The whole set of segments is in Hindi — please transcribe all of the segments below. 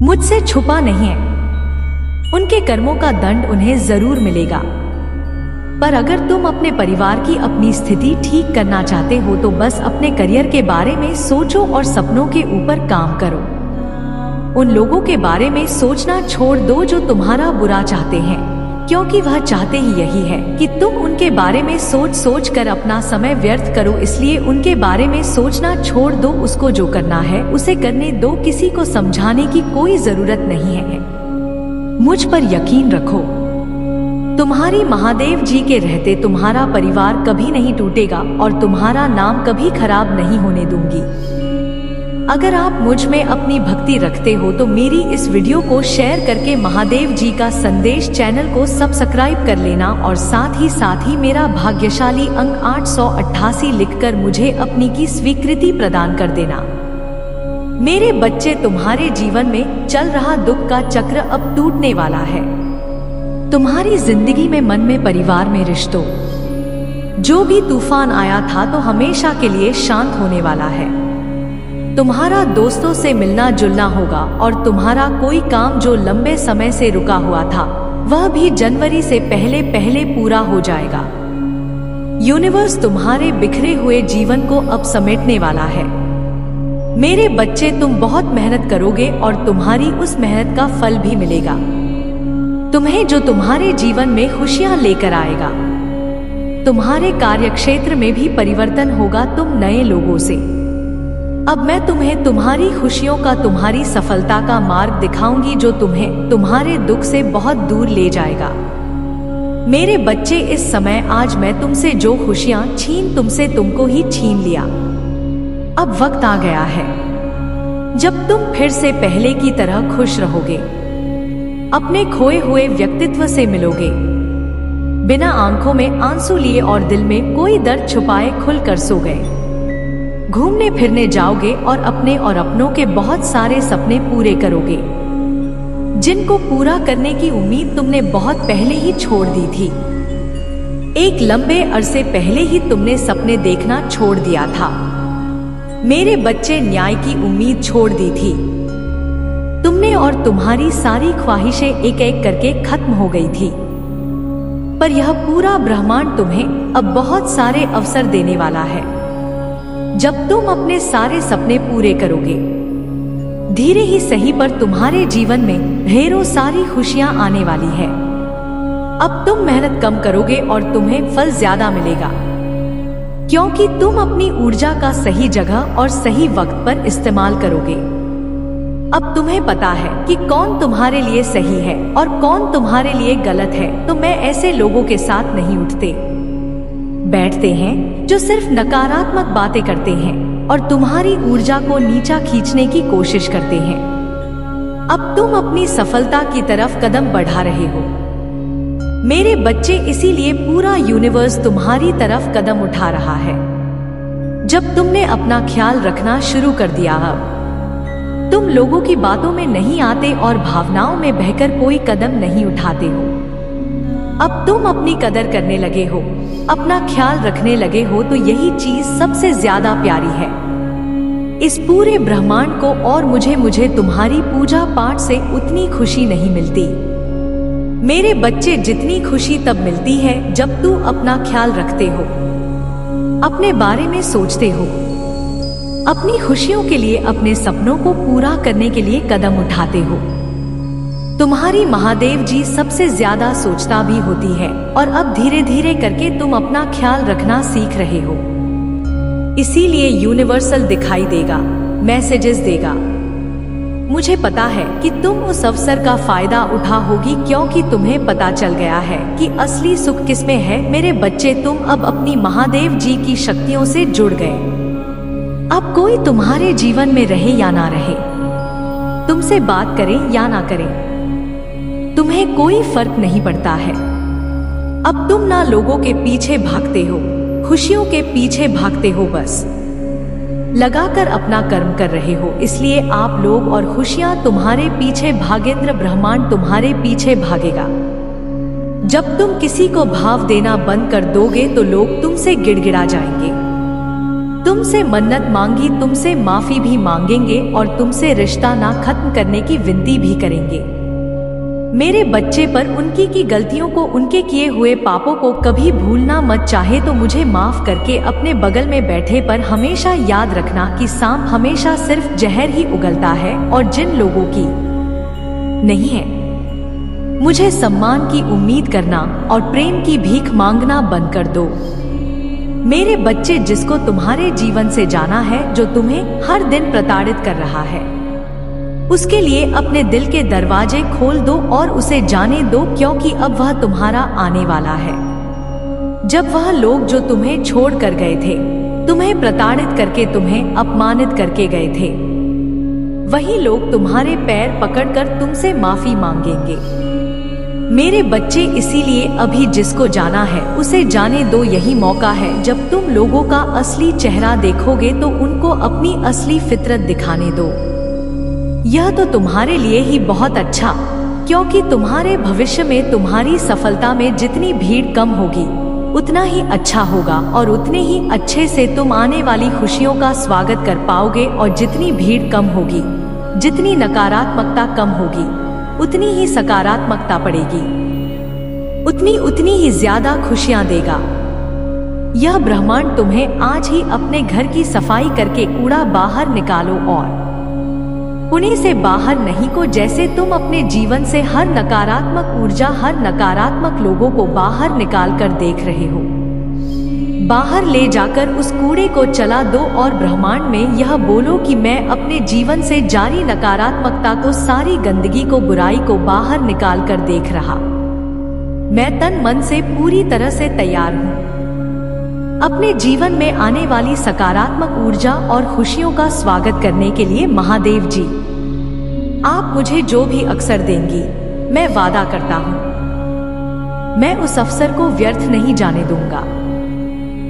मुझसे छुपा नहीं है। उनके कर्मों का दंड उन्हें जरूर मिलेगा। पर अगर तुम अपने परिवार की अपनी स्थिति ठीक करना चाहते हो तो बस अपने करियर के बारे में सोचो और सपनों के ऊपर काम करो। उन लोगों के बारे में सोचना छोड़ दो जो तुम्हारा बुरा चाहते हैं, क्योंकि वह चाहते ही यही है कि तुम उनके बारे में सोच कर अपना समय व्यर्थ करो। इसलिए उनके बारे में सोचना छोड़ दो। उसको जो करना है उसे करने दो। किसी को समझाने की कोई जरूरत नहीं है। मुझ पर यकीन रखो। तुम्हारी महादेव जी के रहते तुम्हारा परिवार कभी नहीं टूटेगा और तुम्हारा नाम कभी खराब नहीं होने दूंगी। अगर आप मुझ में अपनी भक्ति रखते हो तो मेरी इस वीडियो को शेयर करके महादेव जी का संदेश चैनल को सब्सक्राइब कर लेना और साथ ही मेरा भाग्यशाली अंक 888 लिखकर मुझे अपनी की स्वीकृति प्रदान कर देना। मेरे बच्चे, तुम्हारे जीवन में चल रहा दुख का चक्र अब टूटने वाला है। तुम्हारी जिंदगी में, मन में, परिवार में, रिश्तों जो भी तूफान आया था तो हमेशा के लिए शांत होने वाला है। तुम्हारा दोस्तों से मिलना जुलना होगा और तुम्हारा कोई काम जो लंबे समय से रुका हुआ था वह भी जनवरी से पहले पूरा हो जाएगा। यूनिवर्स तुम्हारे बिखरे हुए जीवन को अब समेटने वाला है। मेरे बच्चे, तुम बहुत मेहनत करोगे और तुम्हारी उस मेहनत का फल भी मिलेगा तुम्हें, जो तुम्हारे जीवन में खुशियां लेकर आएगा। तुम्हारे कार्यक्षेत्र में भी परिवर्तन होगा तुम नए लोगों से। अब मैं तुम्हें तुम्हारी खुशियों का, तुम्हारी सफलता का मार्ग दिखाऊंगी जो तुम्हें तुम्हारे दुख से बहुत दूर ले जाएगा। मेरे बच्चे, इस समय आज मैं तुमसे जो खुशियां छीन तुमसे तुमको ही छीन लिया। अब वक्त आ गया है जब तुम फिर से पहले की तरह खुश रहोगे, अपने खोए हुए व्यक्तित्व से मिलोगे, बिना आंखों में आंसू लिए और दिल में कोई दर्द छुपाए खुलकर सो गए। घूमने फिरने जाओगे और अपने और अपनों के बहुत सारे सपने पूरे करोगे जिनको पूरा करने की उम्मीद तुमने बहुत पहले ही छोड़ दी थी। एक लंबे अरसे पहले ही तुमने सपने देखना छोड़ दिया था। मेरे बच्चे, न्याय की उम्मीद छोड़ दी थी तुमने और तुम्हारी सारी ख्वाहिशें एक एक करके खत्म हो गई थी। पर यह पूरा ब्रह्मांड तुम्हें अब बहुत सारे अवसर देने वाला है। जब तुम अपने सारे सपने पूरे करोगे, धीरे ही सही पर तुम्हारे जीवन में ढेरों सारी खुशियां आने वाली है। अब तुम मेहनत कम करोगे और तुम्हें फल ज्यादा मिलेगा, क्योंकि तुम अपनी ऊर्जा का सही जगह और सही वक्त पर इस्तेमाल करोगे। अब तुम्हें पता है कि कौन तुम्हारे लिए सही है और कौन तुम्हारे लिए गलत है। तो मैं ऐसे लोगों के साथ नहीं उठते बैठते हैं जो सिर्फ नकारात्मक बातें करते हैं और तुम्हारी ऊर्जा को नीचा खींचने की कोशिश करते हैं। अब तुम अपनी सफलता की तरफ कदम बढ़ा रहे हो मेरे बच्चे, इसीलिए पूरा यूनिवर्स तुम्हारी तरफ कदम उठा रहा है। जब तुमने अपना ख्याल रखना शुरू कर दिया, अब तुम लोगों की बातों में नहीं आते और भावनाओं में बहकर कोई कदम नहीं उठाते हो। अब तुम अपनी कदर करने लगे हो, अपना ख्याल रखने लगे हो, तो यही चीज सबसे ज्यादा प्यारी है इस पूरे ब्रह्मांड को। और मुझे तुम्हारी पूजा पाठ से उतनी खुशी नहीं मिलती मेरे बच्चे, जितनी खुशी तब मिलती है जब तू अपना ख्याल रखते हो, अपने बारे में सोचते हो, अपनी खुशियों के लिए, अपने सपनों को पूरा करने के लिए कदम उठाते हो। तुम्हारी महादेव जी सबसे ज्यादा सोचता भी होती है और अब धीरे धीरे करके तुम अपना ख्याल रखना सीख रहे हो। इसीलिए यूनिवर्सल दिखाई देगा, मैसेजेस देगा। मुझे पता है कि तुम उस अवसर का फायदा उठा होगी, क्योंकि तुम्हें पता चल गया है कि असली सुख किसमें है। मेरे बच्चे, तुम अब अपनी महादेव जी की शक्तियों से जुड़ गए। अब कोई तुम्हारे जीवन में रहे या ना रहे, तुमसे बात करे या ना करे, तुम्हें कोई फर्क नहीं पड़ता है। अब तुम ना लोगों के पीछे भागते हो, खुशियों के पीछे भागते हो, बस लगाकर अपना कर्म कर रहे हो। इसलिए आप लोग और खुशियां तुम्हारे पीछे भागेंद्र ब्रह्मांड तुम्हारे पीछे भागेगा। जब तुम किसी को भाव देना बंद कर दोगे तो लोग तुमसे गिड़गिड़ा जाएंगे। तुमसे मन्नत मांगी, तुमसे माफी भी मांगेंगे और तुमसे रिश्ता ना खत्म करने की विनती भी करेंगे। मेरे बच्चे पर उनकी की गलतियों को, उनके किए हुए पापों को कभी भूलना मत। चाहे तो मुझे माफ करके अपने बगल में बैठे पर हमेशा याद रखना कि सांप हमेशा सिर्फ जहर ही उगलता है और जिन लोगों की नहीं है मुझे सम्मान की उम्मीद करना और प्रेम की भीख मांगना बंद कर दो। मेरे बच्चे, जिसको तुम्हारे जीवन से जाना है, जो तुम्हें हर दिन प्रताड़ित कर रहा है, उसके लिए अपने दिल के दरवाजे खोल दो और उसे जाने दो, क्योंकि अब वह तुम्हारा आने वाला है। जब वह लोग जो तुम्हें छोड़ कर गए थे, तुम्हें प्रताड़ित करके, तुम्हें अपमानित करके गए थे, वही लोग तुम्हारे पैर पकड़कर तुमसे माफी मांगेंगे। मेरे बच्चे, इसीलिए अभी जिसको जाना है उसे जाने दो। यही मौका है जब तुम लोगों का असली चेहरा देखोगे तो उनको अपनी असली फितरत दिखाने दो। यह तो तुम्हारे लिए ही बहुत अच्छा, क्योंकि तुम्हारे भविष्य में, तुम्हारी सफलता में जितनी भीड़ कम होगी उतना ही अच्छा होगा और उतने ही अच्छे से तुम आने वाली खुशियों का स्वागत कर पाओगे। और जितनी भीड़ कम होगी, जितनी नकारात्मकता कम होगी, उतनी ही सकारात्मकता पड़ेगी, उतनी ही ज्यादा खुशियां देगा। यह ब्रह्मांड तुम्हें आज ही अपने घर की सफाई करके कूड़ा बाहर निकालो और पुणे से बाहर नहीं को, जैसे तुम अपने जीवन से हर नकारात्मक ऊर्जा, हर नकारात्मक लोगों को बाहर निकाल कर देख रहे हो, बाहर ले जाकर उस कूड़े को चला दो और ब्रह्मांड में यह बोलो कि मैं अपने जीवन से जारी नकारात्मकता को, सारी गंदगी को, बुराई को बाहर निकाल कर देख रहा। मैं तन मन से पूरी तरह से तैयार हूँ अपने जीवन में आने वाली सकारात्मक ऊर्जा और खुशियों का स्वागत करने के लिए। महादेव जी, आप मुझे जो भी अवसर देंगी, मैं वादा करता हूँ मैं उस अवसर को व्यर्थ नहीं जाने दूंगा।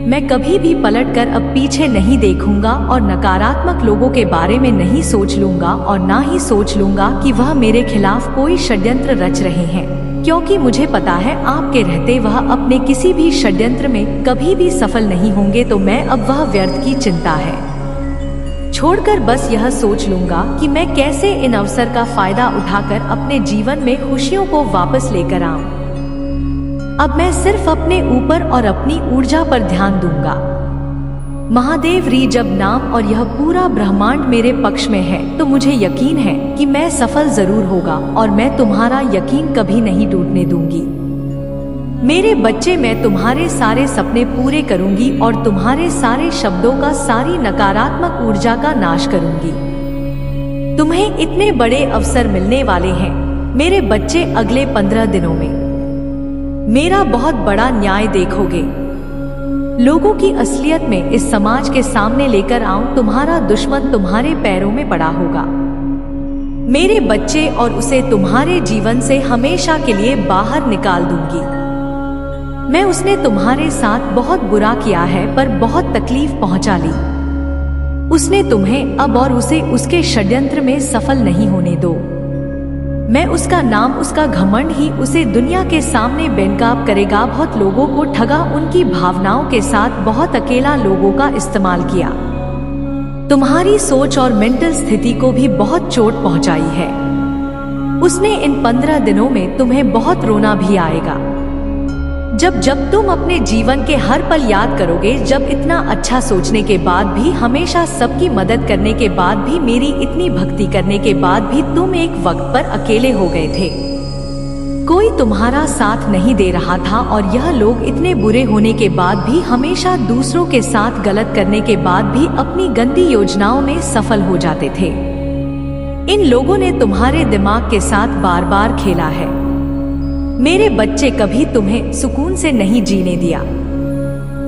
मैं कभी भी पलटकर अब पीछे नहीं देखूंगा और नकारात्मक लोगों के बारे में नहीं सोच लूंगा और ना ही सोच लूंगा कि वह मेरे खिलाफ कोई षड्यंत्र रच रहे हैं, क्योंकि मुझे पता है आपके रहते वह अपने किसी भी षड्यंत्र में कभी भी सफल नहीं होंगे। तो मैं अब वह व्यर्थ की चिंता है छोड़कर बस यह सोच लूंगा कि मैं कैसे इन अवसर का फायदा उठाकर अपने जीवन में खुशियों को वापस लेकर आऊं। अब मैं सिर्फ अपने ऊपर और अपनी ऊर्जा पर ध्यान दूंगा। महादेव री, जब नाम और यह पूरा ब्रह्मांड मेरे पक्ष में है तो मुझे यकीन है कि मैं सफल जरूर होगा और मैं तुम्हारा यकीन कभी नहीं टूटने दूंगी। मेरे बच्चे, मैं तुम्हारे सारे सपने पूरे करूंगी और तुम्हारे सारे शब्दों का, सारी नकारात्मक ऊर्जा का नाश करूंगी। तुम्हें इतने बड़े अवसर मिलने वाले हैं मेरे बच्चे। अगले 15 दिनों में मेरा बहुत बड़ा न्याय देखोगे। लोगों की असलियत में इस समाज के सामने लेकर आऊं। तुम्हारा दुश्मन तुम्हारे पैरों में पड़ा होगा मेरे बच्चे, और उसे तुम्हारे जीवन से हमेशा के लिए बाहर निकाल दूंगी। मैं उसने तुम्हारे साथ बहुत बुरा किया है पर बहुत तकलीफ पहुंचा ली। उसने तुम्हें अब और उसे उसके षड्यंत्र में सफल नहीं होने दो। मैं उसका नाम, उसका घमंड ही उसे दुनिया के सामने बेनकाब करेगा। बहुत लोगों को ठगा, उनकी भावनाओं के साथ बहुत अकेला लोगों का इस्तेमाल किया। तुम्हारी सोच और मेंटल स्थिति को भी बहुत चोट पहुंचाई है। उसने इन 15 दिनों में तुम्हें बहुत रोना भी आएगा। जब तुम अपने जीवन के हर पल याद करोगे, जब इतना अच्छा सोचने के बाद भी, हमेशा सबकी मदद करने के बाद भी, मेरी इतनी भक्ति करने के बाद भी तुम एक वक्त पर अकेले हो गए थे। कोई तुम्हारा साथ नहीं दे रहा था और यह लोग इतने बुरे होने के बाद भी, हमेशा दूसरों के साथ गलत करने के बाद भी अपनी गंदी योजनाओं में सफल हो जाते थे। इन लोगों ने तुम्हारे दिमाग के साथ बार बार खेला है। मेरे बच्चे, कभी तुम्हें सुकून से नहीं जीने दिया,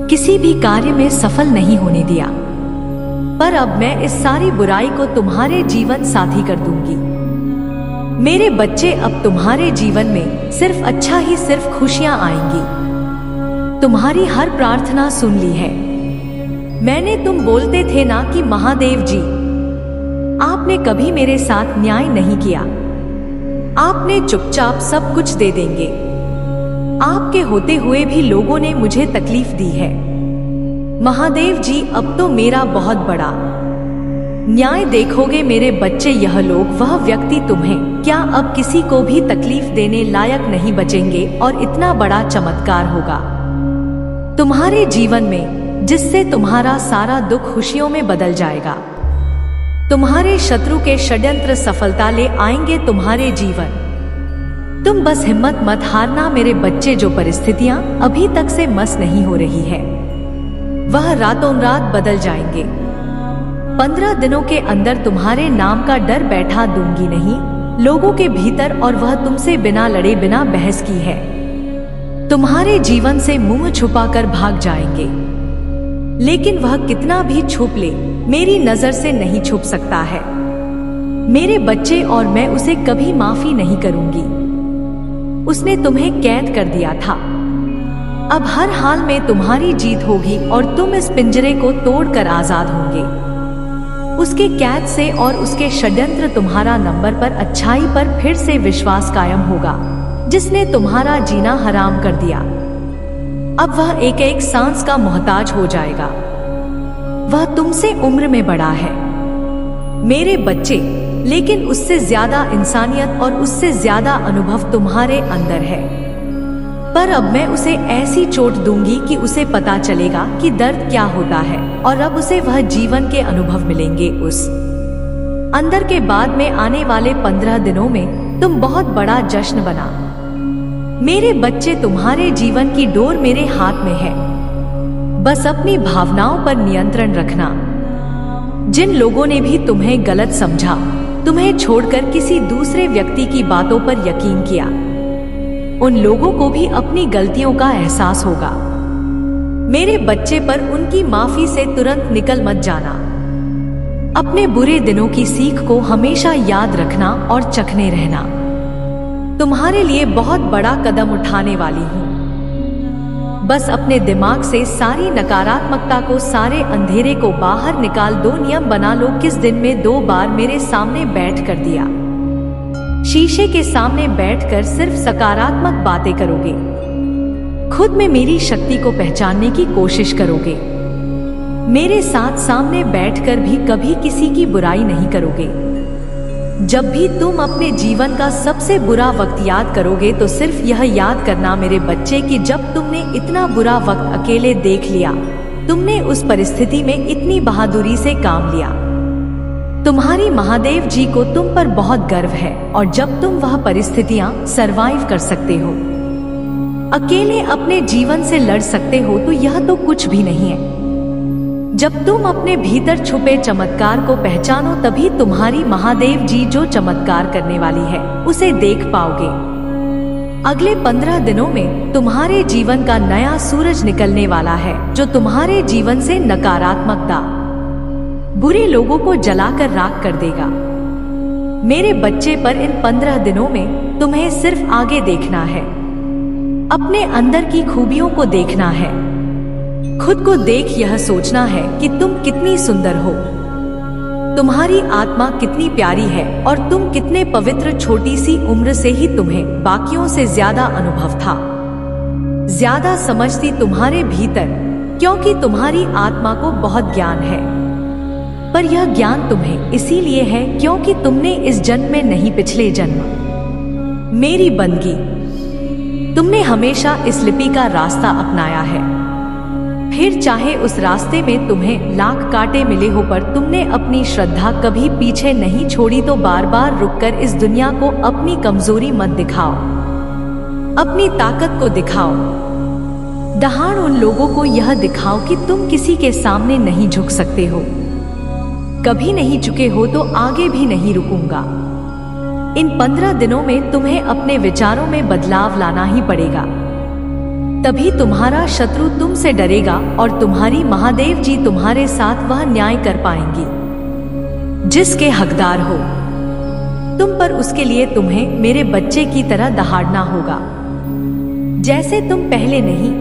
किसी भी कार्य में सफल नहीं होने दिया। पर अब मैं इस सारी बुराई को तुम्हारे जीवन साथी कर दूंगी। मेरे बच्चे, अब तुम्हारे जीवन में सिर्फ अच्छा ही, सिर्फ खुशियां आएंगी। तुम्हारी हर प्रार्थना सुन ली है मैंने। तुम बोलते थे ना कि महादेव जी, आपने कभी मेरे साथ न्याय नहीं किया, आपने चुपचाप सब कुछ दे देंगे। आपके होते हुए भी लोगों ने मुझे तकलीफ दी है। महादेव जी, अब तो मेरा बहुत बड़ा न्याय देखोगे मेरे बच्चे। यह लोग, वह व्यक्ति तुम्हें क्या अब किसी को भी तकलीफ देने लायक नहीं बचेंगे और इतना बड़ा चमत्कार होगा तुम्हारे जीवन में, जिससे तुम्हारा सारा दुख खुशियों में बदल जाएगा। तुम्हारे शत्रु के षड्यंत्र सफलता ले आएंगे तुम्हारे जीवन। तुम बस हिम्मत मत हारना मेरे बच्चे। जो परिस्थितियां अभी तक से मस नहीं हो रही है, वह रातों रात बदल जाएंगे। 15 दिनों के अंदर तुम्हारे नाम का डर बैठा दूंगी नहीं लोगों के भीतर, और वह तुमसे बिना लड़े बिना बहस की है तुम्हारे जीवन से मुंह छुपाकर भाग जाएंगे। लेकिन वह कितना भी छुप ले, मेरी नजर से नहीं छुप सकता है मेरे बच्चे, और मैं उसे कभी माफी नहीं करूंगी। उसने तुम्हें कैद कर दिया था, अब हर हाल में तुम्हारी जीत होगी और तुम इस पिंजरे को तोड़कर आजाद होंगे उसके कैद से, और उसके षड्यंत्र तुम्हारा नंबर पर, अच्छाई पर फिर से विश्वास कायम होगा, जिसने तुम्हारा जीना हराम कर दिया। अब वह एक एक सांस का मोहताज हो जाएगा। वह तुमसे उम्र में बड़ा है मेरे बच्चे, लेकिन उससे ज्यादा इंसानियत और उससे ज्यादा अनुभव तुम्हारे अंदर है। पर अब मैं उसे ऐसी चोट दूंगी कि उसे पता चलेगा कि दर्द क्या होता है, और अब उसे वह जीवन के अनुभव मिलेंगे उस अंदर के। बाद में आने वाले 15 दिनों में तुम बहुत बड़ा जश्न बना मेरे बच्चे। तुम्हारे जीवन की डोर मेरे हाथ में है, बस अपनी भावनाओं पर नियंत्रण रखना। जिन लोगों ने भी तुम्हें गलत समझा, तुम्हें छोड़कर किसी दूसरे व्यक्ति की बातों पर यकीन किया, उन लोगों को भी अपनी गलतियों का एहसास होगा मेरे बच्चे। पर उनकी माफी से तुरंत निकल मत जाना। अपने बुरे दिनों की सीख को हमेशा याद रखना और चखने रहना। तुम्हारे लिए बहुत बड़ा कदम उठाने वाली हूँ। बस अपने दिमाग से सारी नकारात्मकता को, सारे अंधेरे को बाहर निकाल दो। नियम बना लो, किस दिन में 2 बार मेरे सामने बैठ कर दिया शीशे के सामने बैठकर सिर्फ सकारात्मक बातें करोगे। खुद में मेरी शक्ति को पहचानने की कोशिश करोगे। मेरे साथ सामने बैठकर भी कभी किसी की बुराई नहीं करोगे। जब भी तुम अपने जीवन का सबसे बुरा वक्त याद करोगे तो सिर्फ यह याद करना मेरे बच्चे कि जब तुमने इतना बुरा वक्त अकेले देख लिया, तुमने उस परिस्थिति में इतनी बहादुरी से काम लिया। तुम्हारी महादेव जी को तुम पर बहुत गर्व है, और जब तुम वह परिस्थितियां सरवाइव कर सकते हो, अकेले अपने जीवन से लड़ सकते हो, तो यह तो कुछ भी नहीं है। जब तुम अपने भीतर छुपे चमत्कार को पहचानो, तभी तुम्हारी महादेव जी जो चमत्कार करने वाली है उसे देख पाओगे। अगले 15 दिनों में तुम्हारे जीवन का नया सूरज निकलने वाला है, जो तुम्हारे जीवन से नकारात्मकता, बुरे लोगों को जलाकर राख कर देगा मेरे बच्चे। पर इन 15 दिनों में तुम्हें सिर्फ आगे देखना है, अपने अंदर की खूबियों को देखना है, खुद को देख यह सोचना है कि तुम कितनी सुंदर हो, तुम्हारी आत्मा कितनी प्यारी है, और तुम कितने पवित्र। छोटी सी उम्र से ही तुम्हें बाकियों से ज्यादा अनुभव था, ज्यादा समझ थी तुम्हारे भीतर, क्योंकि तुम्हारी आत्मा को बहुत ज्ञान है। पर यह ज्ञान तुम्हें इसीलिए है क्योंकि तुमने इस जन्म में नहीं, पिछले जन्म मेरी बंदगी, तुमने हमेशा इस लिपि का रास्ता अपनाया है। फिर चाहे उस रास्ते में तुम्हें लाख कांटे मिले हो, पर तुमने अपनी श्रद्धा कभी पीछे नहीं छोड़ी। तो बार बार रुककर इस दुनिया को अपनी कमजोरी मत दिखाओ, अपनी ताकत को दिखाओ। दहाड़ उन लोगों को यह दिखाओ कि तुम किसी के सामने नहीं झुक सकते हो, कभी नहीं झुके हो तो आगे भी नहीं रुकूंगा। इन 15 दिनों में तुम्हें अपने विचारों में बदलाव लाना ही पड़ेगा, तभी तुम्हारा शत्रु तुमसे डरेगा और तुम्हारी महादेव जी तुम्हारे साथ वह न्याय कर पाएंगी जिसके हकदार हो तुम। पर उसके लिए तुम्हें मेरे बच्चे की तरह दहाड़ना होगा, जैसे तुम पहले नहीं।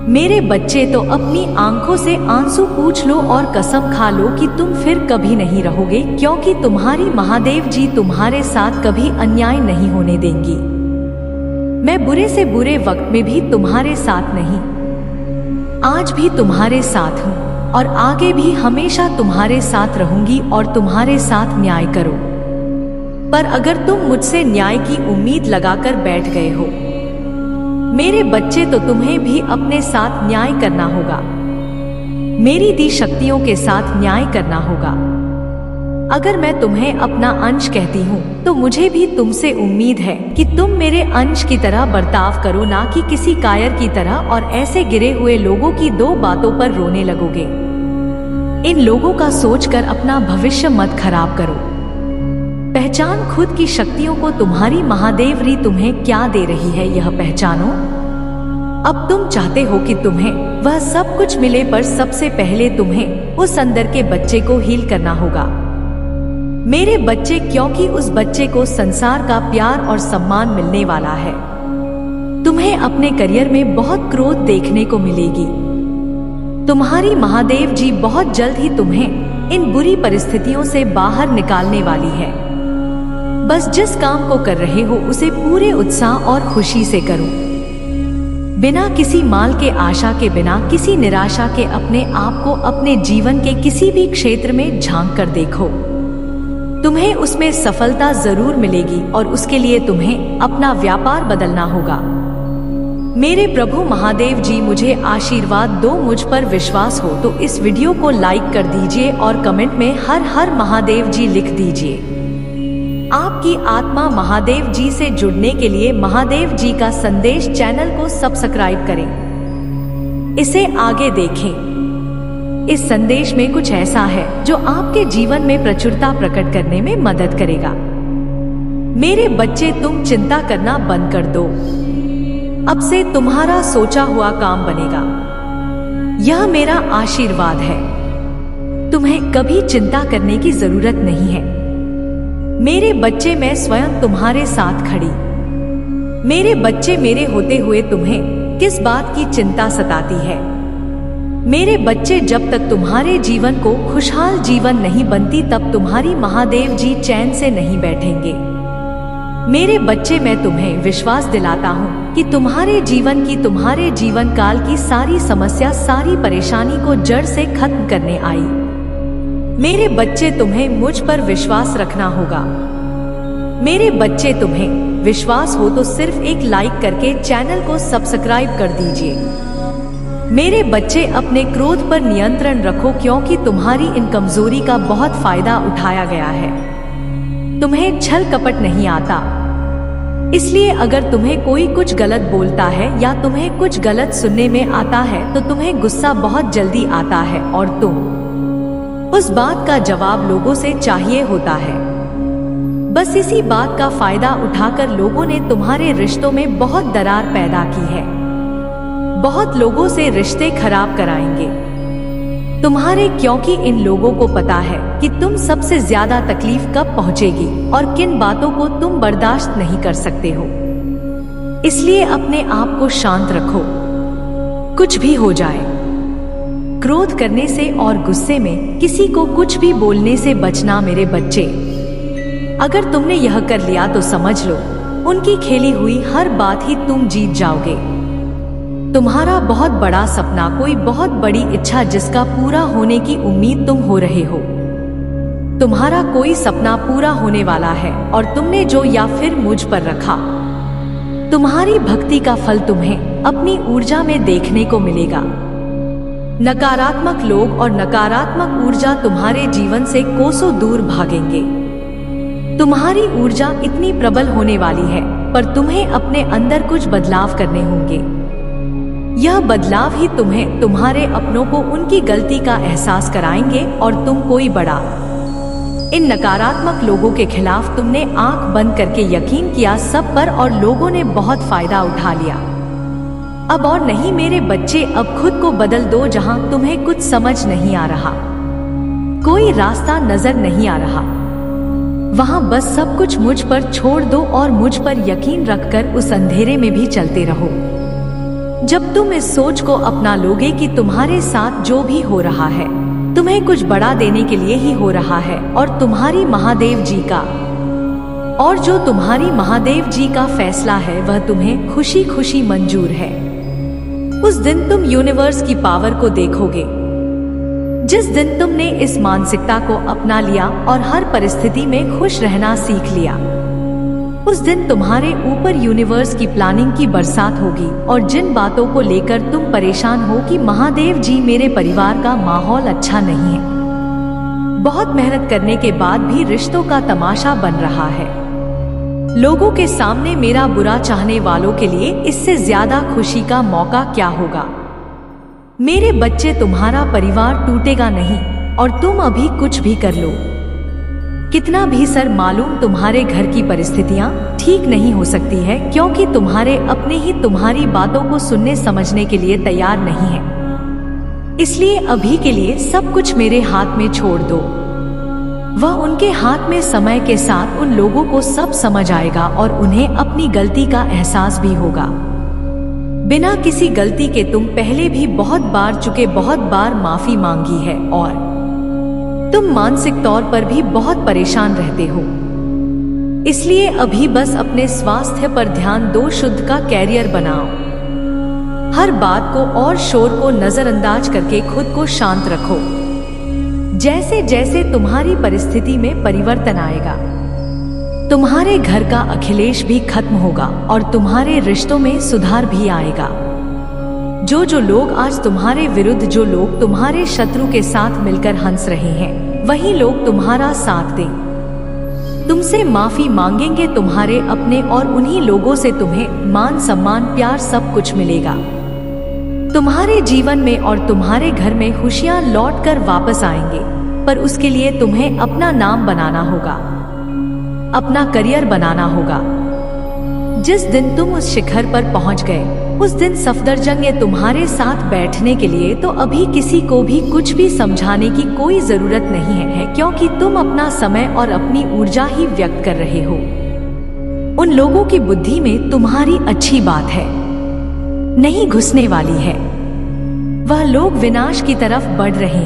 मेरे बच्चे, तो अपनी आंखों से आंसू पूछ लो और कसम खा लो कि तुम फिर कभी नहीं रहोगे, क्योंकि तुम्हारी महादेव जी तुम्हारे साथ कभी अन्याय नहीं होने देंगी। मैं बुरे से बुरे वक्त में भी तुम्हारे साथ नहीं, आज भी तुम्हारे साथ हूँ और आगे भी हमेशा तुम्हारे साथ रहूंगी और तुम्हारे साथ न्याय करो। पर अगर तुम मुझसे न्याय की उम्मीद लगाकर बैठ गए हो मेरे बच्चे, तो तुम्हें भी अपने साथ न्याय करना होगा, मेरी दी शक्तियों के साथ न्याय करना होगा। अगर मैं तुम्हें अपना अंश कहती हूँ तो मुझे भी तुमसे उम्मीद है कि तुम मेरे अंश की तरह बर्ताव करो, ना कि किसी कायर की तरह और ऐसे गिरे हुए लोगों की दो बातों पर रोने लगोगे। इन लोगों का सोचकर अपना भविष्य मत खराब करो। पहचान खुद की शक्तियों को। तुम्हारी महादेवरी तुम्हें क्या दे रही है यह पहचानो। अब तुम चाहते हो कि तुम्हें वह सब कुछ मिले, पर सबसे पहले तुम्हें उस अंदर के बच्चे को हील करना होगा मेरे बच्चे, क्योंकि उस बच्चे को संसार का प्यार और सम्मान मिलने वाला है। तुम्हें अपने करियर में बहुत क्रोध देखने को मिलेगी। तुम्हारी महादेव जी बहुत जल्द ही तुम्हें इन बुरी परिस्थितियों से बाहर निकालने वाली है। बस जिस काम को कर रहे हो उसे पूरे उत्साह और खुशी से करो, बिना किसी माल के आशा के, बिना किसी निराशा के अपने आप को अपने जीवन के किसी भी क्षेत्र में झांक कर देखो। तुम्हें उसमें सफलता जरूर मिलेगी और उसके लिए तुम्हें अपना व्यापार बदलना होगा। मेरे प्रभु महादेव जी मुझे आशीर्वाद दो। मुझ पर विश्वास हो तो इस वीडियो को लाइक कर दीजिए और कमेंट में हर हर महादेव जी लिख दीजिए। आपकी आत्मा महादेव जी से जुड़ने के लिए महादेव जी का संदेश चैनल को सब्सक्राइब करें, इसे आगे देखें। इस संदेश में कुछ ऐसा है जो आपके जीवन में प्रचुरता प्रकट करने में मदद करेगा। मेरे बच्चे, तुम चिंता करना बंद कर दो। अब से तुम्हारा सोचा हुआ काम बनेगा। यह मेरा आशीर्वाद है। तुम्हें कभी चिंता करने की जरूरत नहीं है मेरे बच्चे, मैं स्वयं तुम्हारे साथ खड़ी। मेरे बच्चे, मेरे होते हुए तुम्हें किस बात की चिंता सताती है? मेरे बच्चे, जब तक तुम्हारे जीवन को खुशहाल जीवन नहीं बनती तब तुम्हारी महादेव जी चैन से नहीं बैठेंगे। मेरे बच्चे, मैं तुम्हें विश्वास दिलाता हूँ कि तुम्हारे जीवन की, तुम्हारे जीवन काल की सारी समस्या, सारी परेशानी को जड़ से खत्म करने आई। मेरे बच्चे, तुम्हें मुझ पर विश्वास रखना होगा। मेरे बच्चे, तुम्हें विश्वास हो तो सिर्फ एक लाइक करके चैनल को सब्सक्राइब कर दीजिए। मेरे बच्चे, अपने क्रोध पर नियंत्रण रखो, क्योंकि तुम्हारी इन कमजोरी का बहुत फायदा उठाया गया है। तुम्हें छल कपट नहीं आता, इसलिए अगर तुम्हें कोई कुछ गलत बोलता है या तुम्हें कुछ गलत सुनने में आता है तो तुम्हें गुस्सा बहुत जल्दी आता है और तुम उस बात का जवाब लोगों से चाहिए होता है। बस इसी बात का फायदा उठाकर लोगों ने तुम्हारे रिश्तों में बहुत दरार पैदा की है। बहुत लोगों से रिश्ते खराब कराएंगे तुम्हारे, क्योंकि इन लोगों को पता है कि तुम सबसे ज्यादा तकलीफ कब पहुंचेगी और किन बातों को तुम बर्दाश्त नहीं कर सकते हो। इसलिए अपने आप को शांत रखो, कुछ भी हो जाए। क्रोध करने से और गुस्से में किसी को कुछ भी बोलने से बचना मेरे बच्चे। अगर तुमने यह कर लिया तो समझ लो उनकी खेली हुई हर बात ही तुम जीत जाओगे। तुम्हारा बहुत बड़ा सपना, कोई बहुत बड़ी इच्छा जिसका पूरा होने की उम्मीद तुम हो रहे हो, तुम्हारा कोई सपना पूरा होने वाला है और तुमने जो या फिर मुझ पर रखा, तुम्हारी भक्ति का फल तुम्हें अपनी ऊर्जा में देखने को मिलेगा। नकारात्मक लोग और नकारात्मक ऊर्जा तुम्हारे जीवन से कोसों दूर भागेंगे। तुम्हारी ऊर्जा इतनी प्रबल होने वाली है, पर तुम्हें अपने अंदर कुछ बदलाव करने होंगे। यह बदलाव ही तुम्हें तुम्हारे अपनों को उनकी गलती का एहसास कराएंगे और तुम कोई बड़ा। इन नकारात्मक लोगों के खिलाफ तुमने आंख बंद करके यकीन किया सब पर और लोगों ने बहुत फायदा उठा लिया। अब और नहीं मेरे बच्चे, अब खुद को बदल दो। जहां तुम्हें कुछ समझ नहीं आ रहा, कोई रास्ता नजर नहीं आ रहा, वहां बस सब कुछ मुझ पर छोड़ दो और मुझ पर यकीन रखकर उस अंधेरे में भी चलते रहो। जब तुम इस सोच को अपना लोगे कि तुम्हारे साथ जो भी हो रहा है तुम्हें कुछ बड़ा देने के लिए ही हो रहा है और तुम्हारी महादेव जी का, और जो तुम्हारी महादेव जी का फैसला है वह तुम्हें खुशी खुशी मंजूर है। उस दिन तुम यूनिवर्स की पावर को देखोगे। जिस दिन तुमने इस मानसिकता को अपना लिया और हर परिस्थिति में खुश रहना सीख लिया, उस दिन तुम्हारे ऊपर यूनिवर्स की प्लानिंग की बरसात होगी। और जिन बातों को लेकर तुम परेशान हो कि महादेव जी मेरे परिवार का माहौल अच्छा नहीं है, बहुत मेहनत करने के बाद भी रिश्तों का तमाशा बन रहा है, लोगों के सामने मेरा बुरा चाहने वालों के लिए इससे ज्यादा खुशी का मौका क्या होगा। मेरे बच्चे, तुम्हारा परिवार टूटेगा नहीं और तुम अभी कुछ भी कर लो, कितना भी सर मालूम तुम्हारे घर की परिस्थितियां ठीक नहीं हो सकती है, क्योंकि तुम्हारे अपने ही तुम्हारी बातों को सुनने समझने के लिए तैयार नहीं है। इसलिए अभी के लिए सब कुछ मेरे हाथ में छोड़ दो। वह उनके हाथ में समय के साथ उन लोगों को सब समझ आएगा और उन्हें अपनी गलती का एहसास भी होगा। बिना किसी गलती के तुम पहले भी बहुत बार चुके, बहुत बार माफी मांगी है और तुम मानसिक तौर पर भी बहुत परेशान रहते हो। इसलिए अभी बस अपने स्वास्थ्य पर ध्यान दो, शुद्ध का कैरियर बनाओ। हर बात को और शोर को नजरअंदाज करके खुद को शांत रखो। जैसे जैसे तुम्हारी परिस्थिति में परिवर्तन आएगा, तुम्हारे घर का अखिलेश भी खत्म होगा और तुम्हारे रिश्तों में सुधार भी आएगा। जो लोग आज तुम्हारे विरुद्ध, जो लोग तुम्हारे शत्रु के साथ मिलकर हंस रहे हैं, वही लोग तुम्हारा साथ दें, तुमसे माफी मांगेंगे। तुम्हारे अपने और उन्हीं लोगों से तुम्हें मान सम्मान प्यार सब कुछ मिलेगा। तुम्हारे जीवन में और तुम्हारे घर में खुशियां लौट कर वापस आएंगे, पर उसके लिए तुम्हें अपना नाम बनाना होगा, अपना करियर बनाना होगा। जिस दिन तुम उस शिखर पर पहुंच गए, उस दिन सफदरजंग ने तुम्हारे साथ बैठने के लिए तो अभी किसी को भी कुछ भी समझाने की कोई जरूरत नहीं है, क्योंकि तुम अपना समय और अपनी ऊर्जा ही व्यक्त कर रहे हो। उन लोगों की बुद्धि में तुम्हारी अच्छी बात है नहीं घुसने वाली है। वह लोग विनाश की तरफ बढ़ रहे हैं।